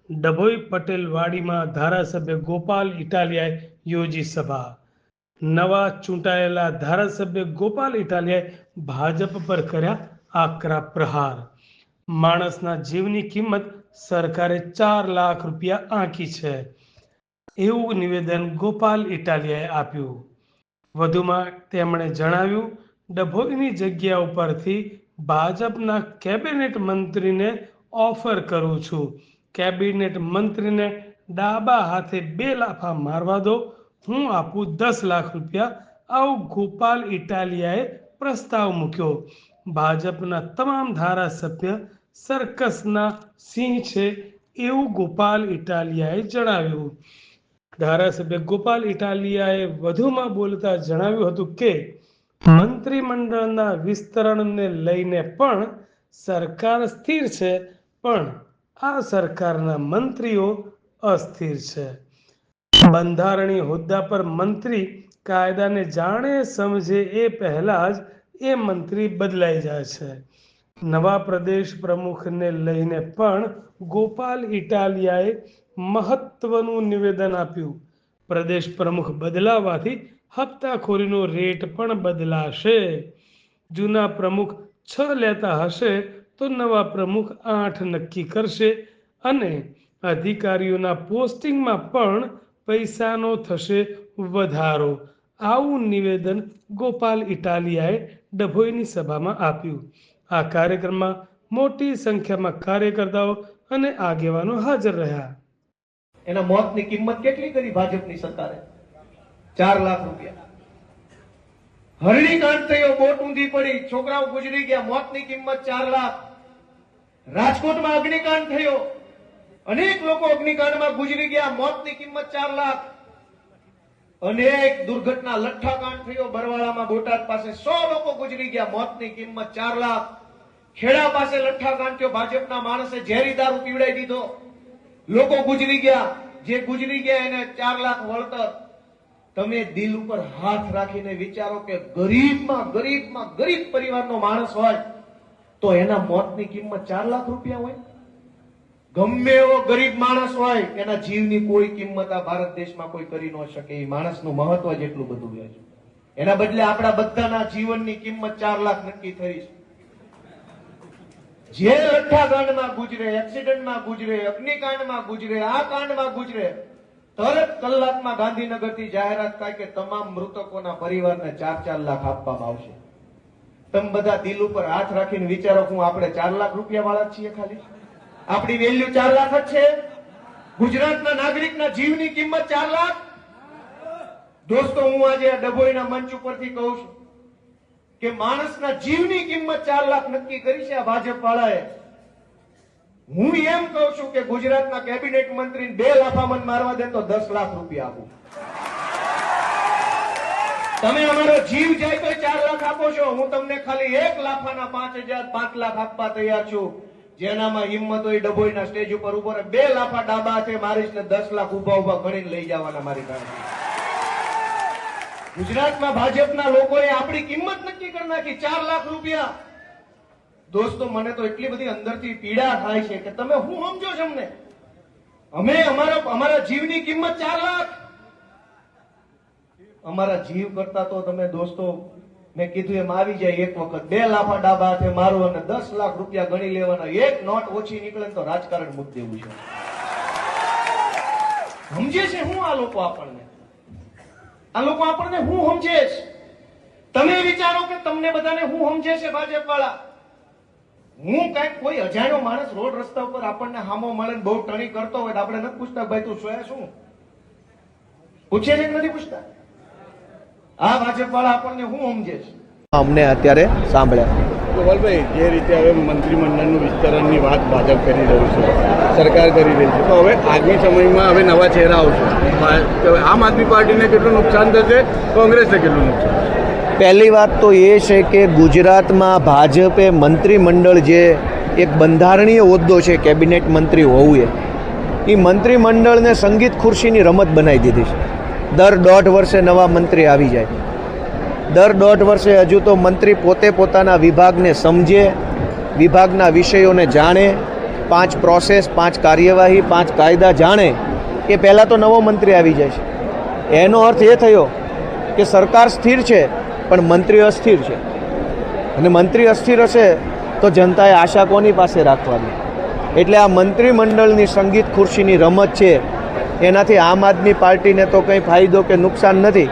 ડભોઈ પટેલવાડીમાં ધારાસભ્ય ગોપાલ ઇટાલિયાએ યોજી સભા. નવા ચૂંટાયેલા ધારાસભ્ય ગોપાલ ઇટાલિયાએ ભાજપ પર કર્યા આકરા પ્રહાર. માણસના જીવની કિંમત સરકારે 4 લાખ રૂપિયા આંકી છે, એવું નિવેદન ગોપાલ ઇટાલિયાએ આપ્યું. વધુમાં તેમણે જણાવ્યું, ડભોઈની જગ્યા ઉપરથી ભાજપના કેબિનેટ મંત્રીને ઓફર કરું છું. કેબિનેટ મંત્રીને ડાબા હાથે 2 લાફા મારવા દો, હું આપું 10 લાખ રૂપિયા. આવું ગોપાલ ઇટાલિયાએ પ્રસ્તાવ મૂક્યો. ભાજપના તમામ ધારાસભ્ય સર્કસના સિંહ છે, એવું ગોપાલ ઇટાલિયાએ જણાવ્યું. ધારાસભ્ય ગોપાલ ઇટાલિયાએ વધુમાં બોલતા જણાવ્યું હતું કે મંત્રીમંડળના વિસ્તરણને લઈને પણ સરકાર સ્થિર છે, પણ આ સરકારના મંત્રીઓ અસ્થિર છે. બંધારણીય હોદ્દા પર મંત્રી કાયદાને જાણે સમજે એ પહેલા જ એ મંત્રી બદલાઈ જાય છે. નવા પ્રદેશ પ્રમુખને લઈને પણ ગોપાલ ઇટાલિયાએ મહત્વનું નિવેદન આપ્યું. પ્રદેશ પ્રમુખ બદલાવાથી હપ્તાખોરીનો રેટ પણ બદલાશે. જૂના પ્રમુખ 6 લેતા હશે તો નવા પ્રમુખ 8 નક્કી કરશે અને અધિકારીઓના પોસ્ટિંગમાં પણ પૈસાનો થશે વધારો. આવું નિવેદન ગોપાલ ઇટાલિયાએ ડભોઈની સભામાં આપ્યું. આ કાર્યક્રમમાં મોટી સંખ્યામાં કાર્યકર્તાઓ અને આગેવાનો હાજર રહ્યા. એના મોતની કિંમત કેટલી કરી ભાજપની સરકારે? 4 લાખ રૂપિયા. હરણીકાંડ થયો, બોટ ઊંધી પડી, છોકરાઓ ગુજરી ગયા, મોતની કિંમત 4 લાખ. રાજકોટમાં અગ્નિકાંડ થયો, અનેક લોકો અગ્નિકાંડમાં ગુજરી ગયા, મોતની કિંમત 4 લાખ. અનેક દુર્ઘટના, લઠ્ઠાકાંડ થયો બરવાળામાં, બોટાદ પાસે 100 લોકો ગુજરી ગયા, મોતની કિંમત 4 લાખ. ખેડા પાસે લઠ્ઠાકાંડ થયો, ભાજપના માણસે ઝેરી દારૂ પીવડાવી દીધો, લોકો ગુજરી ગયા. જે ગુજરી ગયા એને 4 લાખ વળતર. તમે દિલ ઉપર હાથ રાખીને વિચારો કે ગરીબમાં ગરીબ પરિવારનો માણસ હોય તો એના મોતની કિંમત 4 લાખ રૂપિયા હોય. ગમે એવો ગરીબ માણસ હોય એના જીવની કોઈ કિંમત આ ભારત દેશમાં કોઈ કરી ન શકે. એ માણસનું મહત્વ જેટલું બધું છે. એના બદલે આપણા બધાના જીવનની કિંમત 4 લાખ નક્કી થઈ છે. જે લઠ્ઠાકાંડમાં ગુજરે, એક્સિડન્ટમાં ગુજરે, અગ્નિકાંડમાં ગુજરે, આ કાંડમાં ગુજરે, તરત કલાકમાં ગાંધીનગરથી જાહેરાત થાય કે તમામ મૃતકોના પરિવારને 4-4 લાખ આપવામાં આવશે. તમે બધા દિલ ઉપર હાથ રાખીને વિચારો, હું આપણે 4 લાખ રૂપિયા વાળા છીએ? ખાલી આપણી વેલ્યુ 4 લાખ જ છે? ગુજરાતના નાગરિકના જીવની કિંમત 4 લાખ? દોસ્તો, હું આજે આ ડભોઈના મંચ ઉપરથી કહું છું કે માણસના જીવની કિંમત 4 લાખ નક્કી કરી છે આ ભાજપ વાળાએ. હું એમ કહું છું કે ગુજરાતના કેબિનેટ મંત્રીને 2 લાફા મન મારવા દે તો 10 લાખ રૂપિયા આપું. તમે અમારો જીવ જાય તો 4 લાખ આપો છો, હું તમને ખાલી 1 લાફાના 5,000, 5 લાખ આપવા તૈયાર છું. જેનામાં હિંમત હોય ડભોઈના સ્ટેજ ઉપર ઉભો રહે, 2 લાફા ડાબા હાથે મારીશ ને 10 લાખ ઉભા ગણીને લઈ જવાના મારી પાસે. ગુજરાતમાં ભાજપના લોકોએ આપણી કિંમત નક્કી કરી નાખી, 4 લાખ રૂપિયા. દોસ્તો, મને તો એટલી બધી અંદરથી પીડા થાય છે કે તમે શું સમજો છો અમને? અમે અમારા જીવની કિંમત 4 લાખ. અમારા જીવ કરતા તો તમે દોસ્તો, મેં કીધું એમ આવી જાય એક વખત, 2 લાફા ડાબા હાથે મારો અને 10 લાખ રૂપિયા ગણી લેવાના. એક નોટ ઓછી નીકળે તો રાજકારણ મૂકી દેવું છે. સમજે છે હું આ લોકો આપણને? આ લોકો આપણને હું સમજે છે? તમે વિચારો કે તમને બધાને હું સમજે છે ભાજપ વાળા? હું કઈક કોઈ અજાણ્યો માણસ રોડ રસ્તા ઉપર આપણને હામો મળે બહુ ટણી કરતો હોય આપણે નથી પૂછતા, ભાઈ તું શું પૂછે છે? નથી પૂછતા. આ ભાજપ વાળા આપણને હું સમજે છે? અમને અત્યારે સાંભળ્યા. ગોપાલભાઈ, જે રીતે હવે મંત્રીમંડળનું વિસ્તરણની વાત ભાજપ કરી રહ્યું છે, સરકાર કરી રહી છે, તો હવે આગામી સમયમાં હવે નવા ચહેરા આવશે. આમ આદમી પાર્ટીને કેટલું નુકસાન થશે, કોંગ્રેસને કેટલું નુકસાન? પહેલી વાત તો એ છે કે ગુજરાતમાં ભાજપે મંત્રીમંડળ જે એક બંધારણીય હોદ્દો છે કેબિનેટ મંત્રી હોવું, એ મંત્રીમંડળને સંગીત ખુરશીની રમત બનાવી દીધી છે. દર 1.5 વર્ષે નવા મંત્રી આવી જાય, દર 1.5 વર્ષે હજુ તો મંત્રી પોતે પોતાના વિભાગને સમજે, વિભાગના વિષયોને જાણે, 5 પ્રોસેસ, 5 કાર્યવાહી, 5 કાયદા જાણે એ પહેલાં તો નવો મંત્રી આવી જાય છે. એનો અર્થ એ થયો કે સરકાર સ્થિર છે પણ મંત્રી અસ્થિર છે, અને મંત્રી અસ્થિર હશે તો જનતાએ આશા કોની પાસે રાખવાની? એટલે આ મંત્રીમંડળની સંગીત ખુરશીની રમત છે, એનાથી આમ આદમી પાર્ટીને તો કંઈ ફાયદો કે નુકસાન નથી,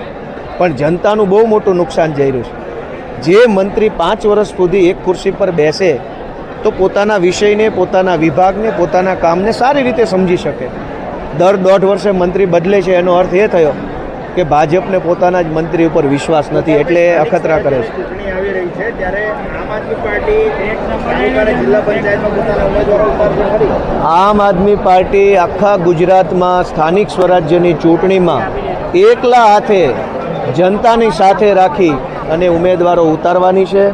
પણ જનતાનું બહુ મોટું નુકસાન જઈ રહ્યું છે. જે મંત્રી 5 વર્ષ સુધી એક ખુરશી પર બેસે તો પોતાના વિષયને, પોતાના વિભાગને, પોતાના કામને સારી રીતે સમજી શકે. દર 1.5 વર્ષે મંત્રી બદલે છે, એનો અર્થ એ થયો કે ભાજપને પોતાના જ મંત્રી ઉપર વિશ્વાસ નથી, એટલે એ અખતરા કરે છે. ચૂંટણી આવી રહી છે ત્યારે આમ આદમી પાર્ટી જિલ્લા પંચાયતમાં પોતાના ઉમેદવારો ઉતારશે ખરી? આમ આદમી પાર્ટી આખા ગુજરાતમાં સ્થાનિક સ્વરાજ્યની ચૂંટણીમાં એકલા હાથે જનતાની સાથે રાખી અને ઉમેદવારો ઉતારવાની છે,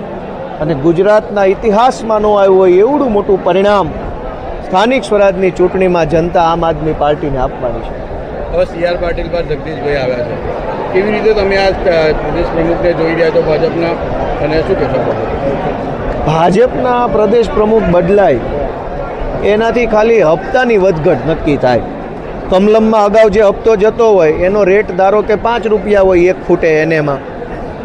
અને ગુજરાતના ઇતિહાસમાં ન આવ્યું હોય એવડું મોટું પરિણામ સ્થાનિક સ્વરાજની ચૂંટણીમાં જનતા આમ આદમી પાર્ટીને આપવાની છે. હવે સી.આર. પાટીલ પર જગદીશભાઈ આવ્યા છે, કેવી રીતે તમે આ પ્રદેશ પ્રમુખને જોઈ રહ્યા છો ભાજપના, અને શું કહેશો? ભાજપના પ્રદેશ પ્રમુખ બદલાય એનાથી ખાલી હપ્તાની વધઘટ નક્કી થાય. કમલમમાં અગાઉ જે હપ્તો જતો હોય એનો રેટ ધારો કે 5 રૂપિયા હોય 1 ફૂટે એનેમાં,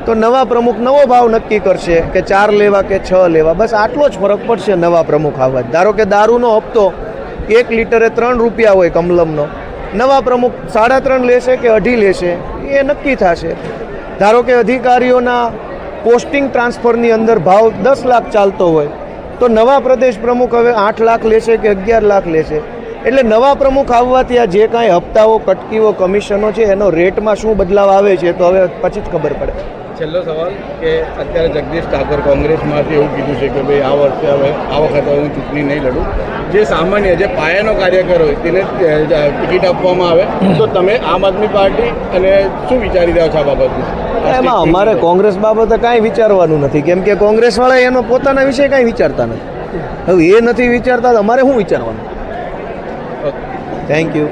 તો નવા પ્રમુખ નવો ભાવ નક્કી કરશે કે 4 લેવા કે 6 લેવા, બસ આટલો જ ફરક પડશે નવા પ્રમુખ આવવા. ધારો કે દારૂનો હપ્તો 1 લીટરે 3 રૂપિયા હોય કમલમનો, નવા પ્રમુખ 3.5 લેશે કે 2.5 લેશે એ નક્કી થશે. ધારો કે અધિકારીઓના પોસ્ટિંગ ટ્રાન્સફરની અંદર ભાવ 10 લાખ ચાલતો હોય તો નવા પ્રદેશ પ્રમુખ હવે 8 લાખ લેશે કે 11 લાખ લેશે. એટલે નવા પ્રમુખ આવવાથી આ જે કાંઈ હપ્તાઓ, કટકીઓ, કમિશનો છે એનો રેટમાં શું બદલાવ આવે છે તો હવે પછી જ ખબર પડે. છેલ્લો સવાલ કે અત્યારે જગદીશ ઠાકોર કોંગ્રેસમાંથી એવું કીધું છે કે ભાઈ આ વખતે હું ચૂંટણી નહીં લડું. જે સામાન્ય, જે પાયાનો કાર્યકર હોય તેને ટિકિટ આપવામાં આવે તો તમે આમ આદમી પાર્ટી અને શું વિચારી રહ્યા છો આ બાબતમાં? એમાં અમારે કોંગ્રેસ બાબતે કાંઈ વિચારવાનું નથી, કેમ કે કોંગ્રેસવાળા એનો પોતાના વિશે કાંઈ વિચારતા નથી. હવે એ નથી વિચારતા, અમારે શું વિચારવાનું? Thank you.